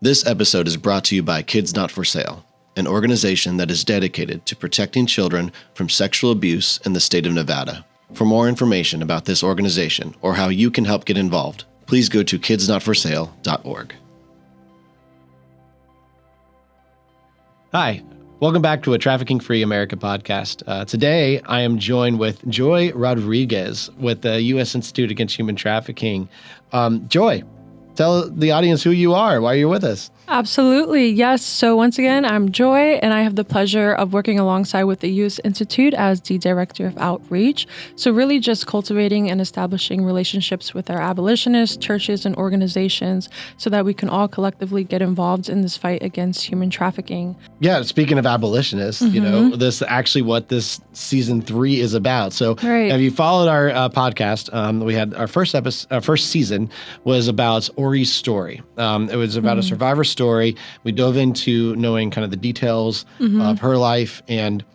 This episode is brought to you by Kids Not For Sale, an organization that is dedicated to protecting children from sexual abuse in the state of Nevada. For more information about this organization or how you can help get involved, please go to kidsnotforsale.org. Hi, welcome back to a Trafficking Free America podcast. Today, I am joined with Joy Rodriguez with the U.S. Institute Against Human Trafficking. Joy, tell the audience who you are, why you're with us. Absolutely. Yes. So once again, I'm Joy, and I have the pleasure of working alongside with the U.S. Institute as the Director of Outreach. So really just cultivating and establishing relationships with our abolitionists, churches, and organizations so that we can all collectively get involved in this fight against human trafficking. Yeah, speaking of abolitionists, you know, this is actually what this season 3 is about. So Have you followed our podcast? We had our first season was about Ori's story. It was about a survivor story. We dove into knowing kind of the details of her life and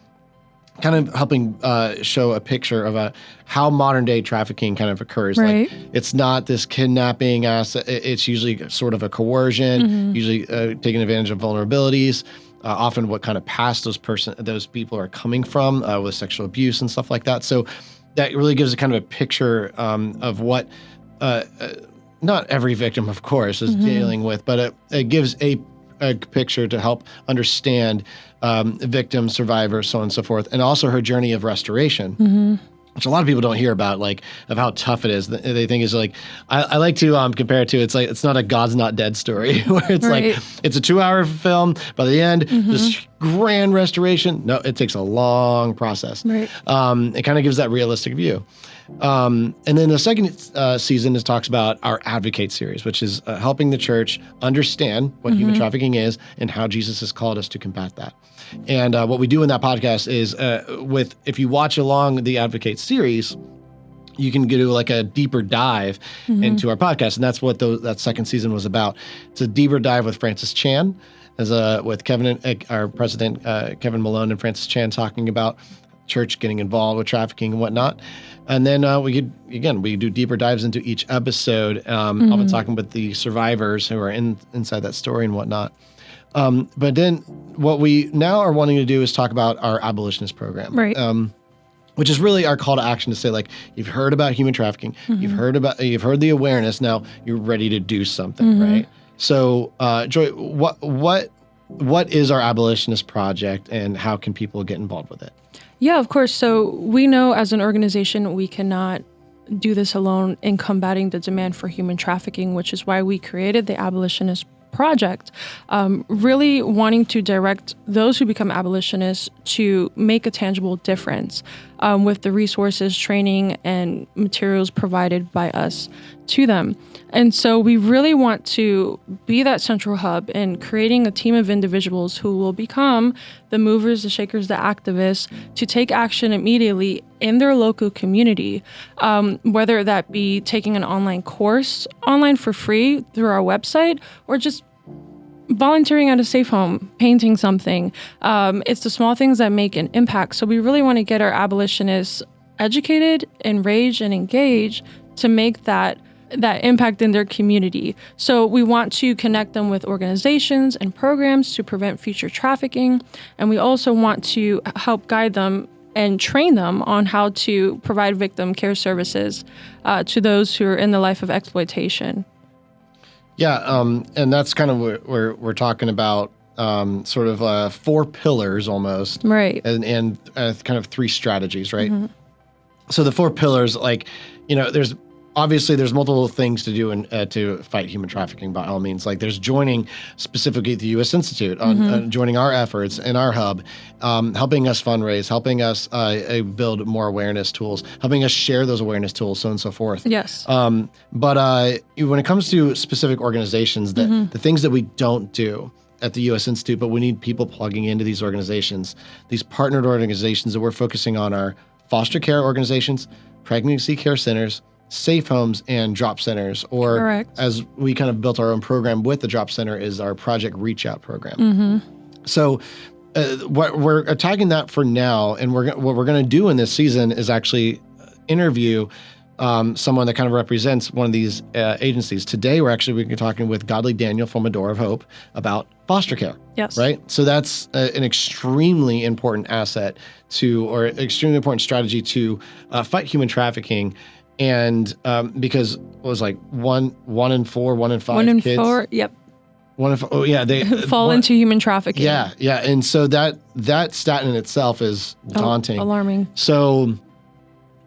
kind of helping show a picture of how modern day trafficking kind of occurs. Right. Like, it's not this kidnapping it's usually sort of a coercion, usually taking advantage of vulnerabilities, often what kind of past those people are coming from with sexual abuse and stuff like that. So that really gives a kind of a picture of what not every victim, of course, is dealing with, but it gives a picture to help understand victims, survivors, so on and so forth, and also her journey of restoration, which a lot of people don't hear about, like, of how tough it is. They think it's like, I like to compare it to, it's like, it's not a God's Not Dead story, where it's like, it's a 2-hour film, by the end, this grand restoration. No, it takes a long process. Right. It kind of gives that realistic view. And then the second season talks about our Advocate series, which is helping the church understand what human trafficking is and how Jesus has called us to combat that. And what we do in that podcast is, if you watch along the Advocate series, you can do like a deeper dive into our podcast, and that's what that second season was about. It's a deeper dive with Francis Chan, with Kevin, our president, Kevin Malone, and Francis Chan talking about church getting involved with trafficking and whatnot. And then we do deeper dives into each episode, often talking with the survivors who are inside that story and whatnot. But then what we now are wanting to do is talk about our Abolitionist program. Right. Which is really our call to action to say, like, you've heard about human trafficking, you've heard the awareness, now you're ready to do something, right? So, Joy, what is our Abolitionist Project, and how can people get involved with it? Yeah, of course. So we know as an organization, we cannot do this alone in combating the demand for human trafficking, which is why we created the Abolitionist Project, really wanting to direct those who become abolitionists to make a tangible difference with the resources, training, and materials provided by us to them. And so we really want to be that central hub in creating a team of individuals who will become the movers, the shakers, the activists to take action immediately in their local community, whether that be taking an online course online for free through our website, or just volunteering at a safe home, painting something. It's the small things that make an impact. So we really want to get our abolitionists educated, enraged, and engaged to make that impact in their community. So we want to connect them with organizations and programs to prevent future trafficking. And we also want to help guide them and train them on how to provide victim care services to those who are in the life of exploitation. Yeah, and that's kind of what we're talking about, sort of 4 pillars almost. Right. And kind of 3 strategies, right? So the 4 pillars, like, you know, there's multiple things to do to fight human trafficking, by all means. Like, there's joining specifically the U.S. Institute, joining our efforts in our hub, helping us fundraise, helping us build more awareness tools, helping us share those awareness tools, so on and so forth. Yes. But when it comes to specific organizations, the things that we don't do at the U.S. Institute, but we need people plugging into these organizations, these partnered organizations that we're focusing on are foster care organizations, pregnancy care centers, safe homes, and drop centers, or Correct. As we kind of built our own program with the drop center, is our Project Reach Out program. So we're attacking that for now, and what we're going to do in this season is actually interview someone that kind of represents one of these agencies. Today, we can talking with Godly Daniel from A Door of Hope about foster care. Yes. Right? So that's an extremely important asset or extremely important strategy to fight human trafficking. And because it was like one in 4, 1 in 5 1 in kids. 4, yep. 1 in 4, oh yeah, they fall into human trafficking. Yeah, and so that stat in itself is daunting, alarming. So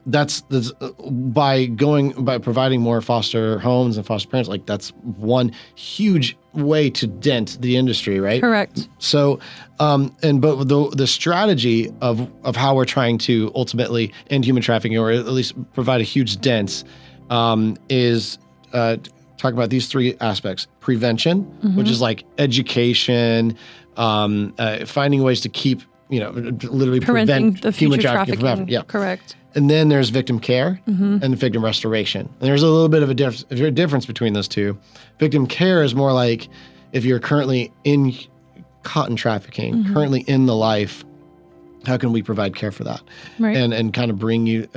that's by providing more foster homes and foster parents, like that's one huge way to dent the industry, right? Correct. So, but the strategy of how we're trying to ultimately end human trafficking, or at least provide a huge dent, is talk about these 3 aspects: prevention, which is like education, finding ways to keep, literally prevent the human future trafficking from happening. Yeah, correct. And then there's victim care and victim restoration. And there's a little bit of a difference between those two. Victim care is more like if you're currently caught in trafficking, currently in the life, how can we provide care for that? Right. And kind of bring you,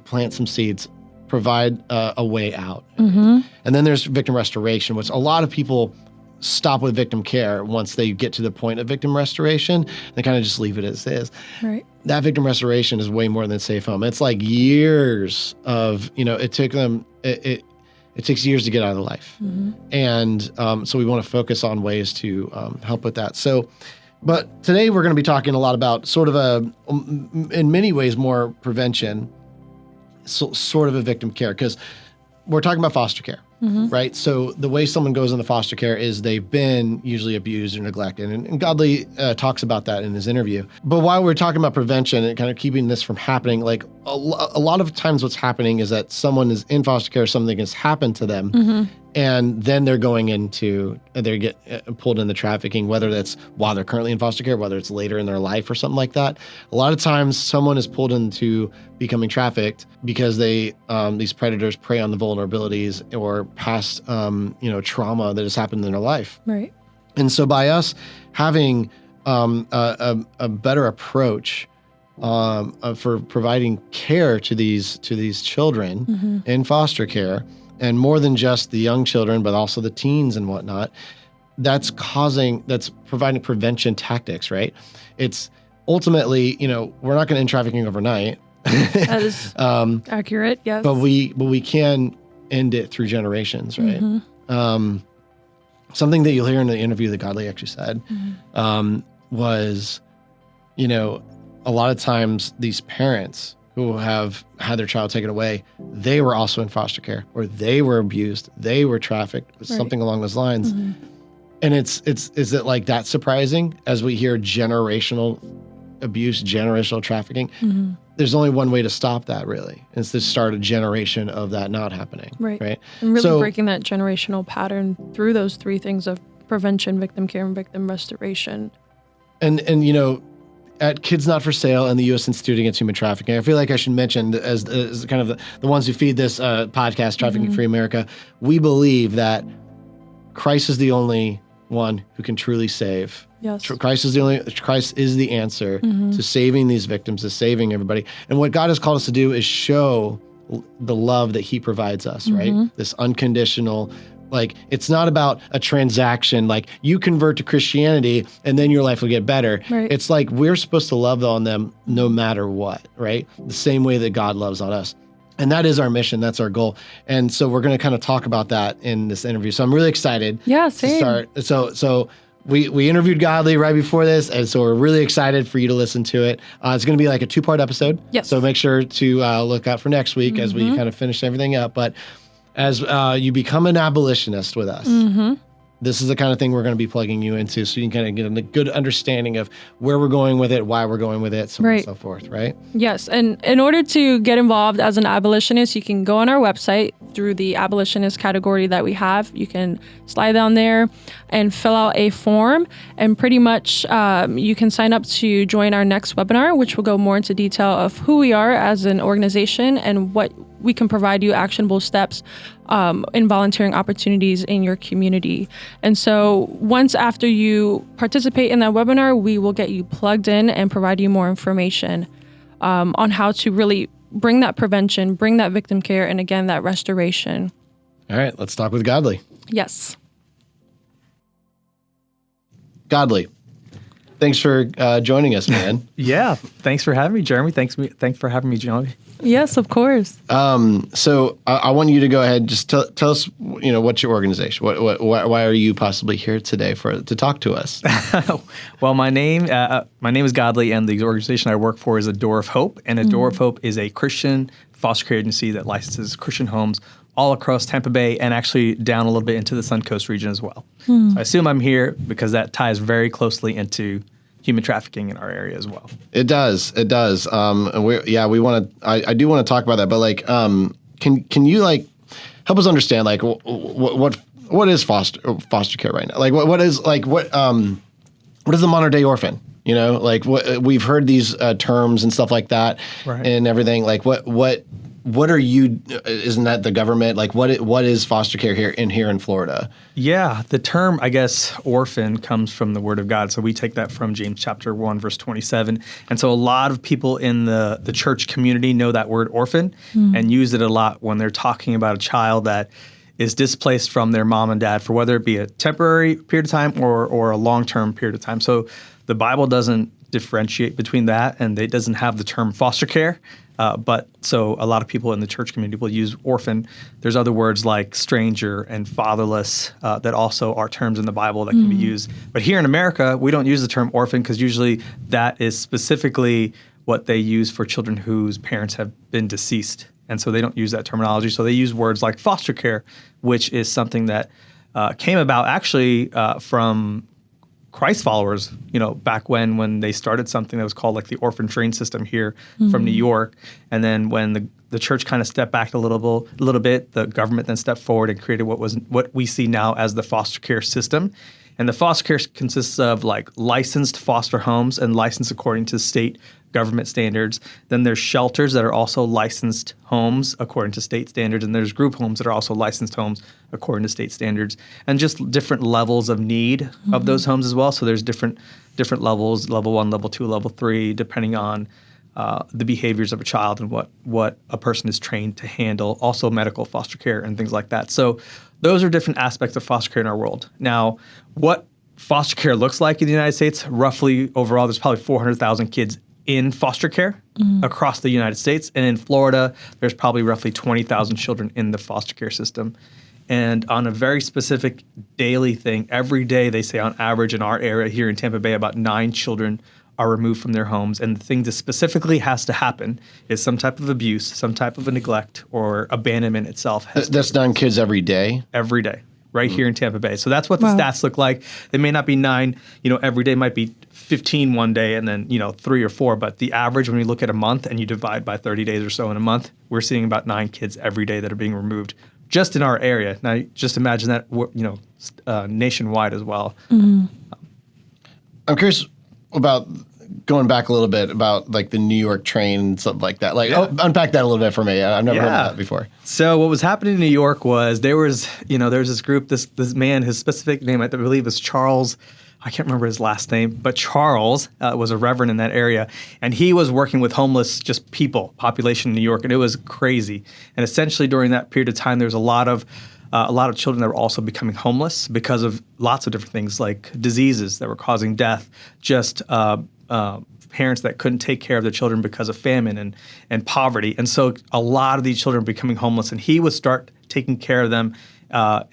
plant some seeds, provide a way out. And then there's victim restoration, which a lot of people stop with victim care once they get to the point of victim restoration. They kind of just leave it as is. Right. That victim restoration is way more than safe home. It's like years of, it took them, it takes years to get out of the life. And so we want to focus on ways to help with that. So, but today we're going to be talking a lot about sort of in many ways, more prevention, sort of a victim care, because we're talking about foster care, right? So the way someone goes into foster care is they've been usually abused or neglected. And Godly talks about that in his interview. But while we're talking about prevention and kind of keeping this from happening, like a lot of times what's happening is that someone is in foster care, something has happened to them, and then they're they get pulled into trafficking, whether that's while they're currently in foster care, whether it's later in their life or something like that. A lot of times someone is pulled into becoming trafficked because these predators prey on the vulnerabilities or past trauma that has happened in their life. Right. And so by us having a better approach for providing care to these children in foster care, and more than just the young children, but also the teens and whatnot, that's providing prevention tactics, right? It's ultimately, we're not going to end trafficking overnight. That is accurate, yes. But we can end it through generations, right? Something that you'll hear in the interview that Godly actually said was, a lot of times these parents who have had their child taken away, they were also in foster care, or they were abused, they were trafficked, something along those lines. And is it like that surprising as we hear generational abuse, generational trafficking? There's only one way to stop that, really. It's to start a generation of that not happening. Right. And really breaking that generational pattern through those 3 things of prevention, victim care, and victim restoration. And at Kids Not For Sale and the U.S. Institute Against Human Trafficking, I feel like I should mention, as kind of the ones who feed this podcast, Trafficking Free America, we believe that Christ is the only one who can truly save. Yes. Christ is the answer to saving these victims, to saving everybody. And what God has called us to do is show the love that he provides us, right? This unconditional, like, it's not about a transaction, like you convert to Christianity and then your life will get better. Right. It's like we're supposed to love on them no matter what, right? The same way that God loves on us. And that is our mission. That's our goal. And so we're going to kind of talk about that in this interview. So I'm really excited to start. So we interviewed Godly right before this, and so we're really excited for you to listen to it. It's going to be like a 2-part episode. Yes. So make sure to look out for next week as we kind of finish everything up. But as you become an abolitionist with us, this is the kind of thing we're going to be plugging you into, so you can kind of get a good understanding of where we're going with it, why we're going with it, so on and so forth, right? Yes, and in order to get involved as an abolitionist, you can go on our website through the abolitionist category that we have. You can slide down there and fill out a form, and pretty much you can sign up to join our next webinar, which will go more into detail of who we are as an organization and what we can provide you actionable steps in volunteering opportunities in your community. And so once after you participate in that webinar, we will get you plugged in and provide you more information on how to really bring that prevention, bring that victim care, and again, that restoration. All right, let's talk with Godly. Yes. Godly, thanks for joining us, man. Yeah, thanks for having me, Jeremy. Thanks for having me, Johnny. Yes, of course. So I want you to go ahead and just tell us, what's your organization? Why are you possibly here today to talk to us? Well, my name is Godly, and the organization I work for is A Door of Hope. And A Door of Hope is a Christian foster care agency that licenses Christian homes all across Tampa Bay and actually down a little bit into the Suncoast region as well. So I assume I'm here because that ties very closely into human trafficking in our area as well. It does. And we want to. I do want to talk about that, but can you help us understand what is foster care right now? What is the modern day orphan? We've heard these terms and stuff like that, right, and everything. What are you? Isn't that the government? What is foster care here in Florida? Yeah, the term, I guess, orphan comes from the Word of God. So we take that from James chapter 1, verse 27. And so a lot of people in the church community know that word orphan and use it a lot when they're talking about a child that is displaced from their mom and dad for whether it be a temporary period of time or a long-term period of time. So the Bible doesn't differentiate between that, and it doesn't have the term foster care. But so a lot of people in the church community will use orphan. There's other words like stranger and fatherless that also are terms in the Bible that can be used. But here in America, we don't use the term orphan because usually that is specifically what they use for children whose parents have been deceased. And so they don't use that terminology. So they use words like foster care, which is something that came about actually from Christ followers, back when they started something that was called the orphan train system here from New York. And then when the church kind of stepped back a little bit, the government then stepped forward and created what we see now as the foster care system. And the foster care consists of licensed foster homes and licensed according to state government standards. Then there's shelters that are also licensed homes according to state standards. And there's group homes that are also licensed homes according to state standards. And just different levels of need of those homes as well. So there's different levels, level 1, level 2, level 3, depending on the behaviors of a child and what a person is trained to handle. Also medical foster care and things like that. So those are different aspects of foster care in our world. Now, what foster care looks like in the United States, roughly overall, there's probably 400,000 kids in foster care across the United States. And in Florida, there's probably roughly 20,000 children in the foster care system. And on a very specific daily thing, every day they say on average in our area here in Tampa Bay, about 9 children are removed from their homes. And the thing that specifically has to happen is some type of abuse, some type of a neglect or abandonment itself. That's 9 kids every day? Every day. Right here in Tampa Bay. So that's what the stats look like. They may not be 9, every day might be 15 one day and then, 3 or 4. But the average when we look at a month and you divide by 30 days or so in a month, we're seeing about 9 kids every day that are being removed just in our area. Now, just imagine that, nationwide as well. I'm curious about going back a little bit about the New York train and stuff like that. Unpack that a little bit for me. I've never heard of that before. So what was happening in New York was there was this group, this man, his specific name I believe is Charles. I can't remember his last name, but Charles was a reverend in that area, and he was working with homeless population in New York, and it was crazy. And essentially during that period of time, there was a lot of children that were also becoming homeless because of lots of different things like diseases that were causing death, just parents that couldn't take care of their children because of famine and poverty. And so a lot of these children were becoming homeless, and he would start taking care of them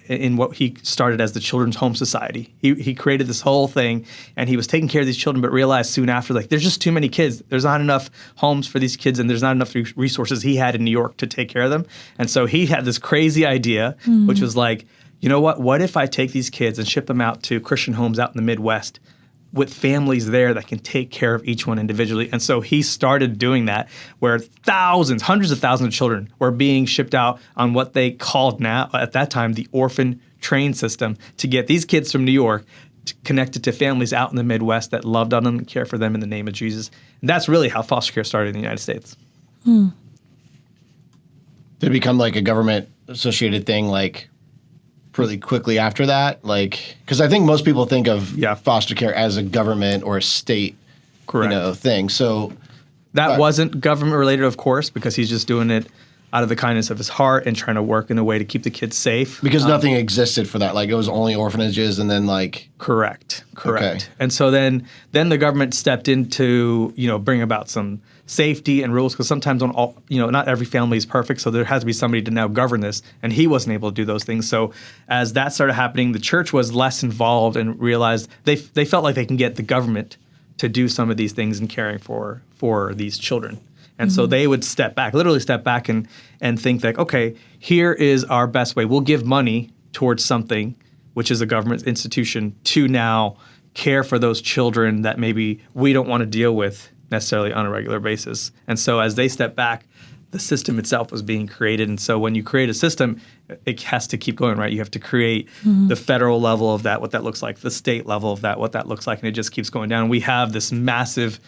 in what he started as the Children's Home Society. He created this whole thing, and he was taking care of these children, but realized soon after, there's just too many kids. There's not enough homes for these kids, and there's not enough resources he had in New York to take care of them. And so he had this crazy idea, which was what if I take these kids and ship them out to Christian homes out in the Midwest with families there that can take care of each one individually. And so he started doing that, where hundreds of thousands of children were being shipped out on what they called now, at that time, the orphan train system, to get these kids from New York connected to families out in the Midwest that loved on them and cared for them in the name of Jesus. And that's really how foster care started in the United States. Did it become a government-associated thing, pretty quickly after that? Because I think most people think of foster care as a government or a state thing. So That Right. wasn't government related, of course, because he's just doing it out of the kindness of his heart and trying to work in a way to keep the kids safe. Because nothing existed for that. Like it was only orphanages and then like Correct. Okay. And so then the government stepped in to, bring about some safety and rules, because sometimes on all, not every family is perfect, so there has to be somebody to now govern this, and he wasn't able to do those things. So as that started happening, the church was less involved and realized they felt like they can get the government to do some of these things in caring for these children. And so they would literally step back and think like, okay, here is our best way. We'll give money towards something, which is a government institution, to now care for those children that maybe we don't want to deal with necessarily on a regular basis. And so as they step back, the system itself was being created. And so when you create a system, it has to keep going, right? You have to create the federal level of that, what that looks like, the state level of that, what that looks like, and it just keeps going down. And we have this massive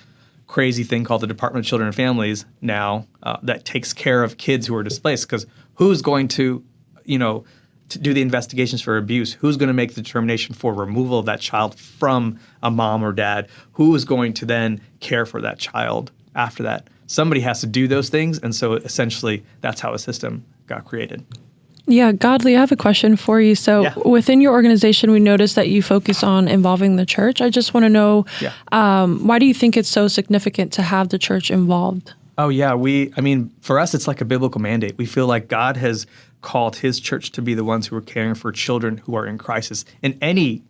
crazy thing called the Department of Children and Families now that takes care of kids who are displaced, because who's going to do the investigations for abuse? Who's going to make the determination for removal of that child from a mom or dad? Who is going to then care for that child after that? Somebody has to do those things, and so essentially that's how a system got created. Yeah, Godly, I have a question for you. So within your organization, we noticed that you focus on involving the church. I just want to know, why do you think it's so significant to have the church involved? Oh, yeah. For us, it's like a biblical mandate. We feel like God has called his church to be the ones who are caring for children who are in crisis in any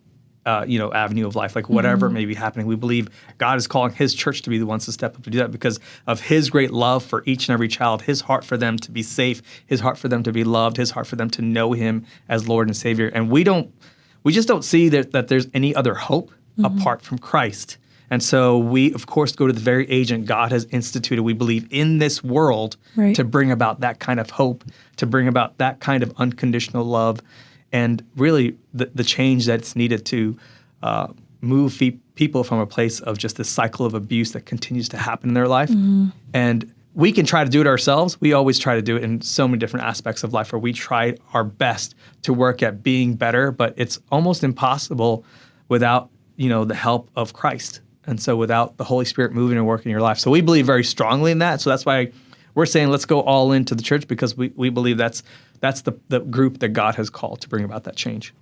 avenue of life, like whatever may be happening. We believe God is calling his church to be the ones to step up to do that because of his great love for each and every child, his heart for them to be safe, his heart for them to be loved, his heart for them to know him as Lord and Savior. And we just don't see that there's any other hope apart from Christ. And so we, of course, go to the very agent God has instituted, we believe, in this world to bring about that kind of hope, to bring about that kind of unconditional love, and really the change that's needed to move people from a place of just this cycle of abuse that continues to happen in their life. And we can try to do it ourselves. We always try to do it in so many different aspects of life where we try our best to work at being better, but it's almost impossible without, the help of Christ. And so without the Holy Spirit moving and working in your life. So we believe very strongly in that. So that's why we're saying let's go all into the church, because we believe that's the group that God has called to bring about that change.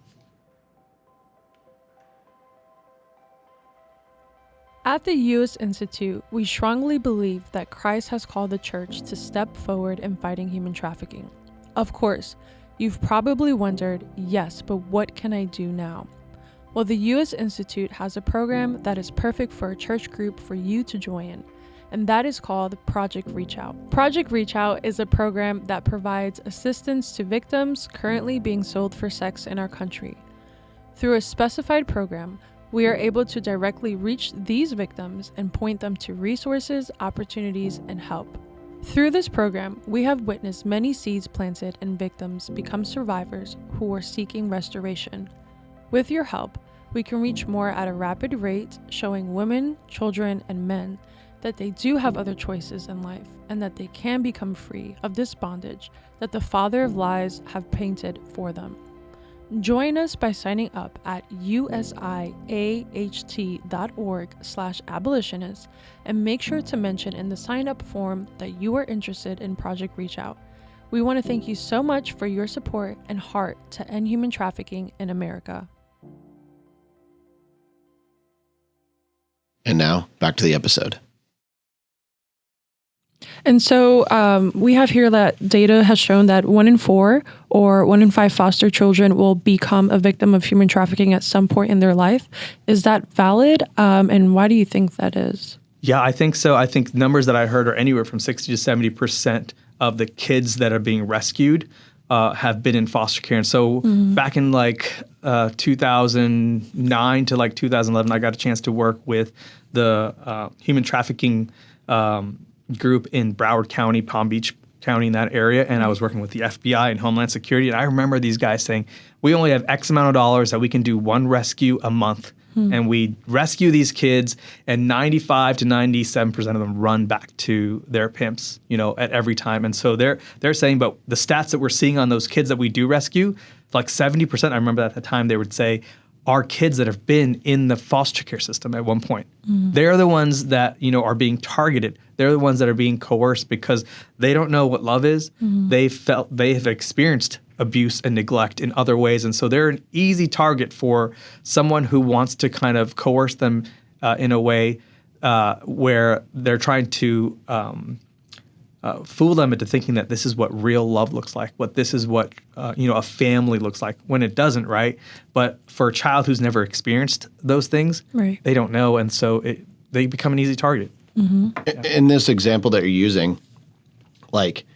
At the U.S. Institute, we strongly believe that Christ has called the church to step forward in fighting human trafficking. Of course, you've probably wondered, yes, but what can I do now? Well, the U.S. Institute has a program that is perfect for a church group for you to join, and that is called Project Reach Out. Project Reach Out is a program that provides assistance to victims currently being sold for sex in our country. Through a specified program, we are able to directly reach these victims and point them to resources, opportunities, and help. Through this program, we have witnessed many seeds planted and victims become survivors who are seeking restoration. With your help, we can reach more at a rapid rate, showing women, children, and men that they do have other choices in life and that they can become free of this bondage that the father of lies have painted for them. Join us by signing up at usiaht.org/abolitionists and make sure to mention in the sign-up form that you are interested in Project Reach Out. We want to thank you so much for your support and heart to end human trafficking in America. And now, back to the episode. And so we have here that data has shown that 1 in 4 or 1 in 5 foster children will become a victim of human trafficking at some point in their life. Is that valid? And why do you think that is? Yeah, I think so. I think numbers that I heard are anywhere from 60 to 70% of the kids that are being rescued have been in foster care. And so back in 2009 to 2011, I got a chance to work with the human trafficking group in Broward County, Palm Beach County, in that area. And I was working with the FBI and Homeland Security. And I remember these guys saying, we only have X amount of dollars that we can do one rescue a month. And we rescue these kids, and 95 to 97% of them run back to their pimps, at every time. And so they're saying, but the stats that we're seeing on those kids that we do rescue, like 70%, I remember at the time they would say, are kids that have been in the foster care system at one point. They're the ones that, are being targeted. They're the ones that are being coerced because they don't know what love is. They have experienced abuse and neglect in other ways, and so they're an easy target for someone who wants to kind of coerce them in a way where they're trying to fool them into thinking that this is what real love looks like, this is what a family looks like, when it doesn't, right? But for a child who's never experienced those things, right, they don't know, and so they become an easy target. In this example that you're using, like,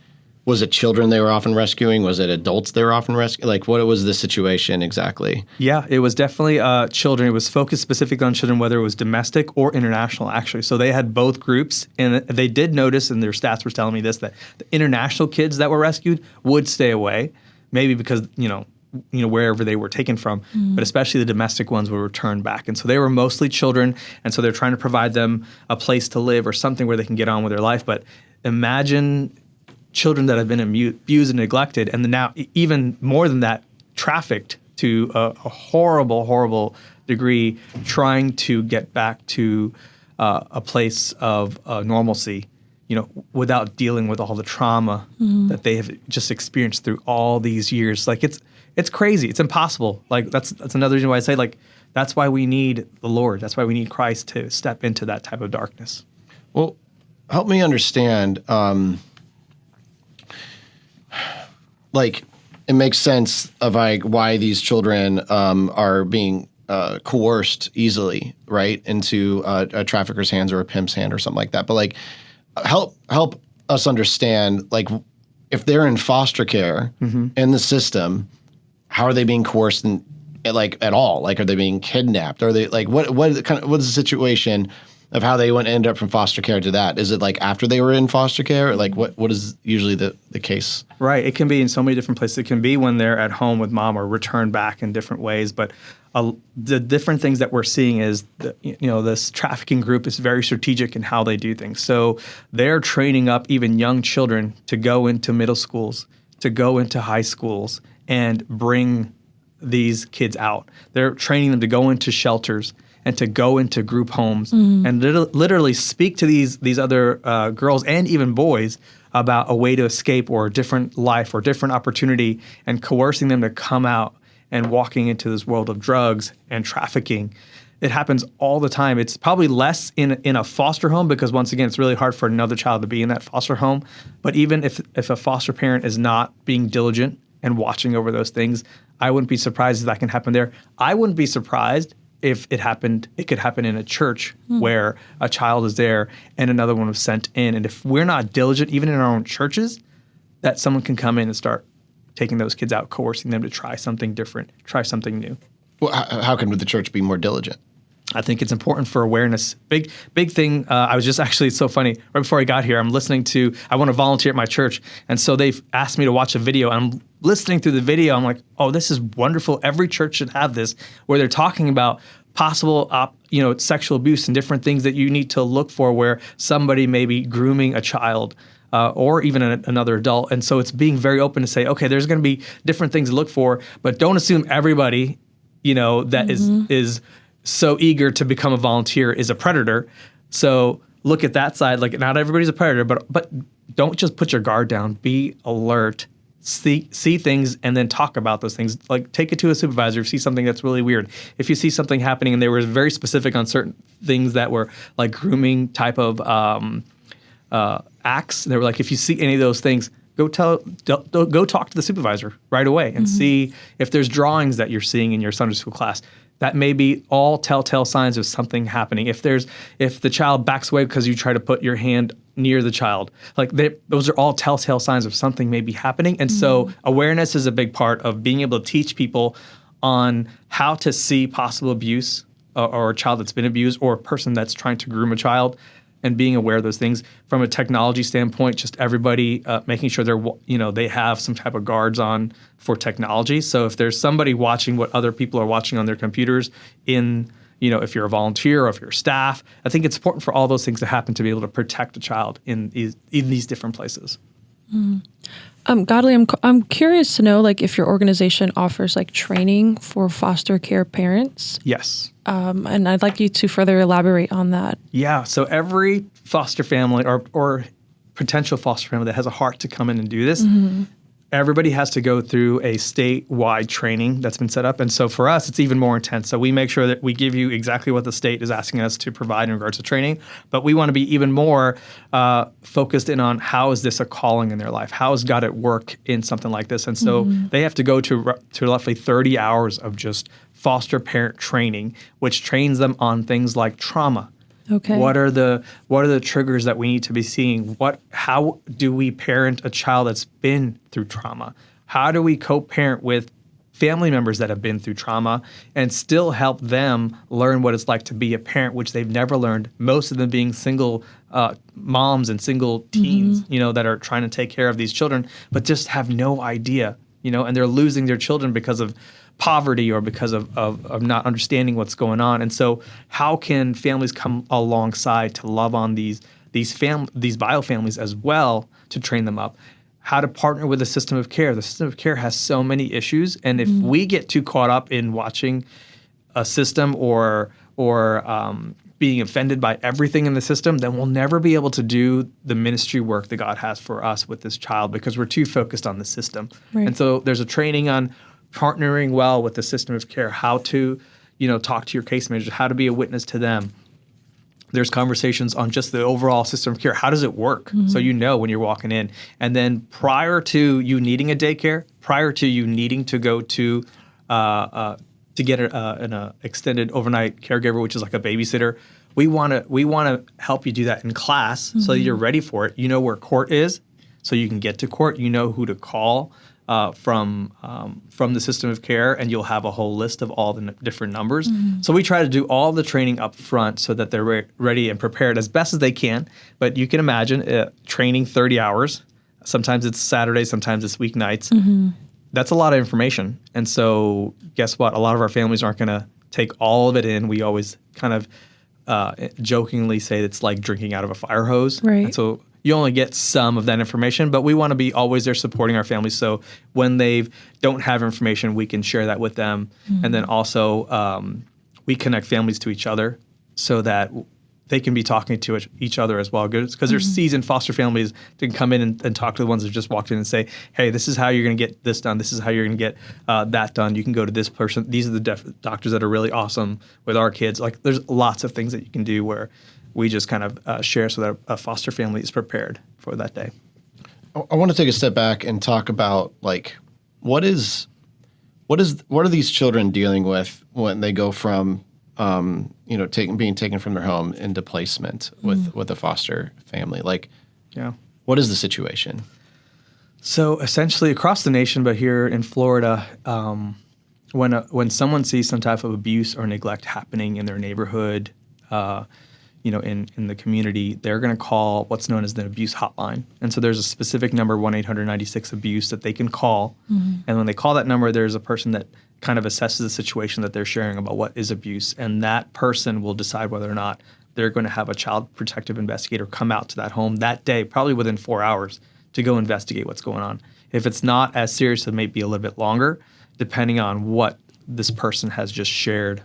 was it children they were often rescuing? Was it adults they were often rescuing? Like, what was the situation exactly? Yeah, it was definitely children. It was focused specifically on children, whether it was domestic or international, actually. So they had both groups, and they did notice, and their stats were telling me this, that the international kids that were rescued would stay away, maybe because, wherever they were taken from, but especially the domestic ones were returned back. And so they were mostly children, and so they're trying to provide them a place to live or something where they can get on with their life. But imagine children that have been abused and neglected, and then now even more than that, trafficked to a horrible, horrible degree, trying to get back to a place of normalcy, without dealing with all the trauma that they have just experienced through all these years. Like, it's crazy. It's impossible. Like, that's another reason why I say, like, that's why we need the Lord. That's why we need Christ to step into that type of darkness. Well, help me understand. Like, it makes sense of why these children are being coerced easily, right, into a trafficker's hands or a pimp's hand or something like that. But, like, help us understand, like, if they're in foster care in the system, how are they being coerced at all? Like, are they being kidnapped? Are they, like, what is the situation of how they end up from foster care to that? Is it like after they were in foster care? Or like what is usually the case? Right. It can be in so many different places. It can be when they're at home with mom or returned back in different ways. But the different things that we're seeing is this trafficking group is very strategic in how they do things. So they're training up even young children to go into middle schools, to go into high schools, and bring these kids out. They're training them to go into shelters and to go into group homes and literally speak to these other girls and even boys about a way to escape or a different life or different opportunity, and coercing them to come out and walking into this world of drugs and trafficking. It happens all the time. It's probably less in a foster home because, once again, it's really hard for another child to be in that foster home. But even if a foster parent is not being diligent and watching over those things, I wouldn't be surprised if that can happen there. I wouldn't be surprised if it could happen in a church where a child is there and another one was sent in. And if we're not diligent, even in our own churches, that someone can come in and start taking those kids out, coercing them to try something different, try something new. Well, how can the church be more diligent? I think it's important for awareness. Big thing. I was just actually, it's so funny. Right before I got here, I want to volunteer at my church. And so they've asked me to watch a video. And I'm listening through the video. I'm like, oh, this is wonderful. Every church should have this, where they're talking about possible, sexual abuse and different things that you need to look for where somebody may be grooming a child or even another adult. And so it's being very open to say, okay, there's going to be different things to look for, but don't assume everybody, that is so eager to become a volunteer is a predator. So look at that side. Like, not everybody's a predator, but don't just put your guard down. Be alert. See things and then talk about those things. Like, take it to a supervisor if you see something that's really weird. If you see something happening, and they were very specific on certain things that were like grooming type of acts, they were like, if you see any of those things, go talk to the supervisor right away and see if there's drawings that you're seeing in your Sunday school class. That may be all telltale signs of something happening. If the child backs away because you try to put your hand near the child, those are all telltale signs of something may be happening. And so awareness is a big part of being able to teach people on how to see possible abuse or a child that's been abused or a person that's trying to groom a child, and being aware of those things. From a technology standpoint, just everybody making sure they have some type of guards on for technology. So if there's somebody watching what other people are watching on their computers if you're a volunteer or if you're a staff, I think it's important for all those things to happen to be able to protect a child in these different places. Godly, I'm curious to know, like, if your organization offers like training for foster care parents. Yes. And I'd like you to further elaborate on that. Yeah. So every foster family or potential foster family that has a heart to come in and do this, everybody has to go through a statewide training that's been set up. And so for us, it's even more intense. So we make sure that we give you exactly what the state is asking us to provide in regards to training. But we want to be even more focused in on how is this a calling in their life? How is God at work in something like this? And so they have to go to roughly 30 hours of just foster parent training, which trains them on things like trauma. Okay. What are the triggers that we need to be seeing? How do we parent a child that's been through trauma? How do we co-parent with family members that have been through trauma and still help them learn what it's like to be a parent, which they've never learned, most of them being single moms and single teens, that are trying to take care of these children, but just have no idea, and they're losing their children because of poverty or because of not understanding what's going on. And so how can families come alongside to love on these bio families as well, to train them up? How to partner with the system of care. The system of care has so many issues, and if we get too caught up in watching a system or being offended by everything in the system, then we'll never be able to do the ministry work that God has for us with this child, because we're too focused on the system. Right. And so there's a training on partnering well with the system of care, how to, talk to your case managers, how to be a witness to them. There's conversations on just the overall system of care. How does it work? So when you're walking in. And then prior to you needing a daycare, prior to you needing to go to get an extended overnight caregiver, which is like a babysitter, we want to help you do that in class so that you're ready for it. You know where court is, so you can get to court. You know who to call from the system of care, and you'll have a whole list of all the different numbers. So we try to do all the training up front so that they're ready and prepared as best as they can. But you can imagine training 30 hours. Sometimes it's Saturday, sometimes it's weeknights. That's a lot of information. And so guess what? A lot of our families aren't going to take all of it in. We always kind of jokingly say it's like drinking out of a fire hose. Right. And so you only get some of that information, but we want to be always there supporting our families. So when they don't have information, we can share that with them. And then also we connect families to each other so that they can be talking to each other as well. Because there's seasoned foster families that can come in and talk to the ones that just walked in and say, hey, this is how you're going to get this done. This is how you're going to get that done. You can go to this person. These are the doctors that are really awesome with our kids. Like, there's lots of things that you can do where we just kind of share so that a foster family is prepared for that day. I want to take a step back and talk about, like, what are these children dealing with when they go from being taken from their home into placement with a foster family? Like, what is the situation? So essentially across the nation, but here in Florida, when someone sees some type of abuse or neglect happening in their neighborhood, in the community, they're going to call what's known as the abuse hotline. And so there's a specific number, 1-800-96-ABUSE, that they can call. And when they call that number, there's a person that kind of assesses the situation that they're sharing about what is abuse. And that person will decide whether or not they're going to have a child protective investigator come out to that home that day, probably within 4 hours, to go investigate what's going on. If it's not as serious, it may be a little bit longer, depending on what this person has just shared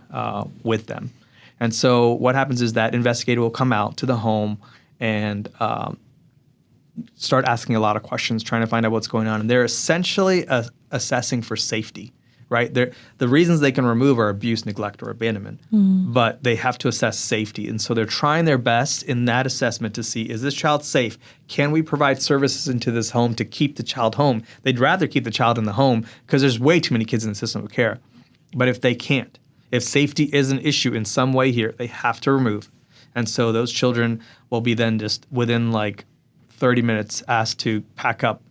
with them. And so what happens is that investigator will come out to the home and start asking a lot of questions, trying to find out what's going on. And they're essentially assessing for safety, right? The reasons they can remove are abuse, neglect, or abandonment, but they have to assess safety. And so they're trying their best in that assessment to see, is this child safe? Can we provide services into this home to keep the child home? They'd rather keep the child in the home because there's way too many kids in the system of care. But if they can't, if safety is an issue in some way here, they have to remove. And so those children will be then just within like 30 minutes asked to pack up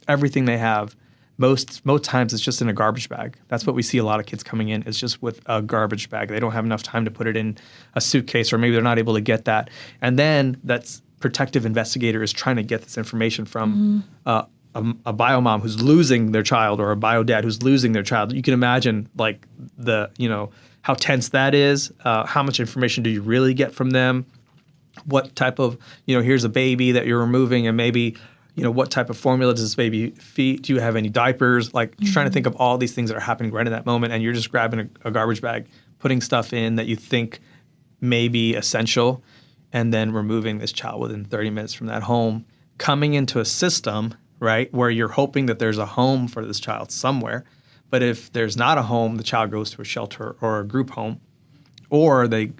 everything they have. Most times it's just in a garbage bag. That's what we see a lot of kids coming in, is just with a garbage bag. They don't have enough time to put it in a suitcase, or maybe they're not able to get that. And then that protective investigator is trying to get this information from a bio mom who's losing their child, or a bio dad who's losing their child. You can imagine like how tense that is. How much information do you really get from them? What type of, here's a baby that you're removing, and maybe, what type of formula does this baby feed? Do you have any diapers? Like trying to think of all these things that are happening right in that moment, and you're just grabbing a garbage bag, putting stuff in that you think may be essential, and then removing this child within 30 minutes from that home, coming into a system, right, where you're hoping that there's a home for this child somewhere. But if there's not a home, the child goes to a shelter or a group home. Or they,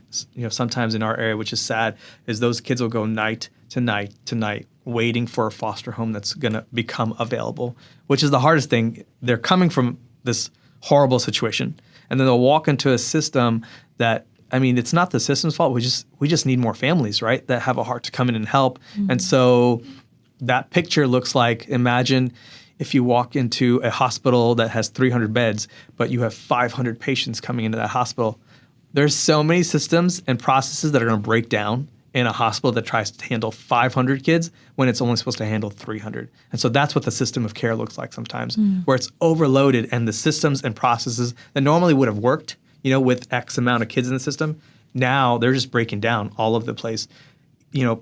sometimes in our area, which is sad, is those kids will go night to night to night waiting for a foster home that's going to become available, which is the hardest thing. They're coming from this horrible situation, and then they'll walk into a system that, it's not the system's fault. We just need more families, right, that have a heart to come in and help. And so that picture looks like, imagine if you walk into a hospital that has 300 beds, but you have 500 patients coming into that hospital. There's so many systems and processes that are going to break down in a hospital that tries to handle 500 kids when it's only supposed to handle 300. And so that's what the system of care looks like sometimes, where it's overloaded, and the systems and processes that normally would have worked, with X amount of kids in the system, now they're just breaking down all over the place.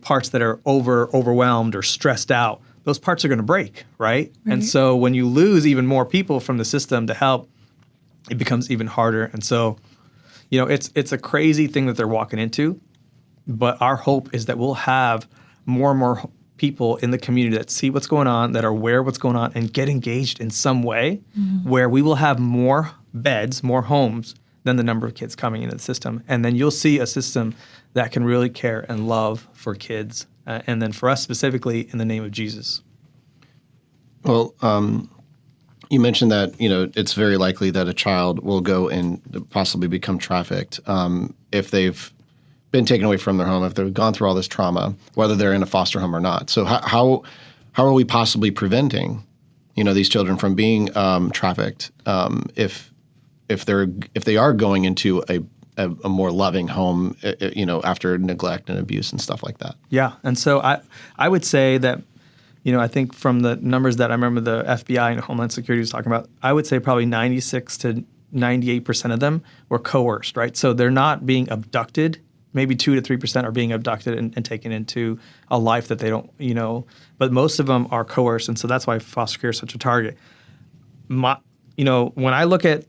Parts that are overwhelmed or stressed out, those parts are going to break, right? And so when you lose even more people from the system to help, it becomes even harder. And so it's a crazy thing that they're walking into, but our hope is that we'll have more and more people in the community that see what's going on, that are aware of what's going on, and get engaged in some way where we will have more beds, more homes than the number of kids coming into the system. And then you'll see a system that can really care and love for kids, and then for us specifically, in the name of Jesus. Well, you mentioned that, it's very likely that a child will go and possibly become trafficked if they've been taken away from their home, if they've gone through all this trauma, whether they're in a foster home or not. So how are we possibly preventing, these children from being trafficked if they are going into a more loving home, after neglect and abuse and stuff like that? Yeah, and so I would say that, I think from the numbers that I remember the FBI and Homeland Security was talking about, I would say probably 96 to 98% of them were coerced, right? So they're not being abducted. Maybe 2 to 3% are being abducted and taken into a life that they don't, but most of them are coerced. And so that's why foster care is such a target. When I look at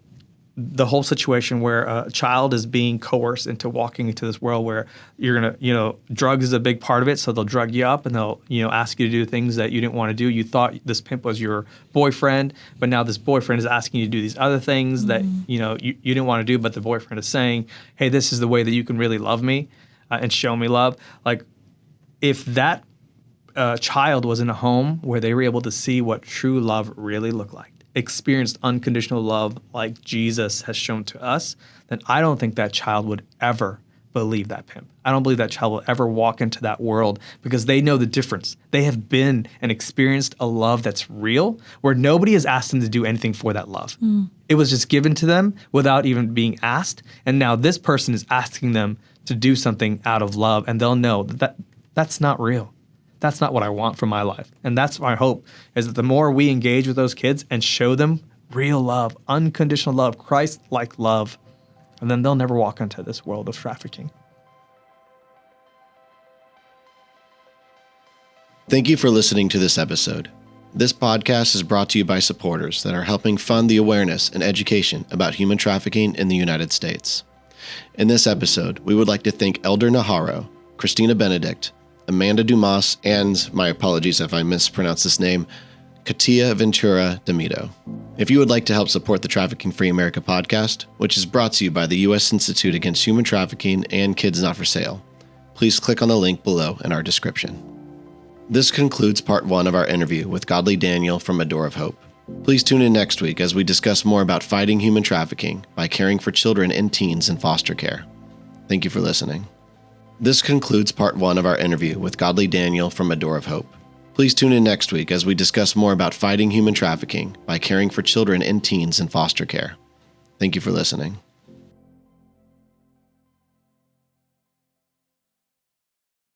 the whole situation where a child is being coerced into walking into this world where you're going to, drugs is a big part of it. So they'll drug you up and they'll, ask you to do things that you didn't want to do. You thought this pimp was your boyfriend, but now this boyfriend is asking you to do these other things that, you didn't want to do, but the boyfriend is saying, hey, this is the way that you can really love me and show me love. Like, if that child was in a home where they were able to see what true love really looked like, experienced unconditional love like Jesus has shown to us, then I don't think that child would ever believe that pimp. I don't believe that child will ever walk into that world, because they know the difference. They have been and experienced a love that's real, where nobody has asked them to do anything for that love. It was just given to them without even being asked. And now this person is asking them to do something out of love, and they'll know that that's not real. That's not what I want from my life. And that's my hope, is that the more we engage with those kids and show them real love, unconditional love, Christ-like love, and then they'll never walk into this world of trafficking. Thank you for listening to this episode. This podcast is brought to you by supporters that are helping fund the awareness and education about human trafficking in the United States. In this episode, we would like to thank Elder Naharo, Christina Benedict, Amanda Dumas, and, my apologies if I mispronounce this name, Katia Ventura D'Amito. If you would like to help support the Trafficking Free America podcast, which is brought to you by the U.S. Institute Against Human Trafficking and Kids Not for Sale, please click on the link below in our description. This concludes part 1 of our interview with Godly Daniel from A Door of Hope. Please tune in next week as we discuss more about fighting human trafficking by caring for children and teens in foster care. Thank you for listening. This concludes part 1 of our interview with Godly Daniel from A Door of Hope. Please tune in next week as we discuss more about fighting human trafficking by caring for children and teens in foster care. Thank you for listening.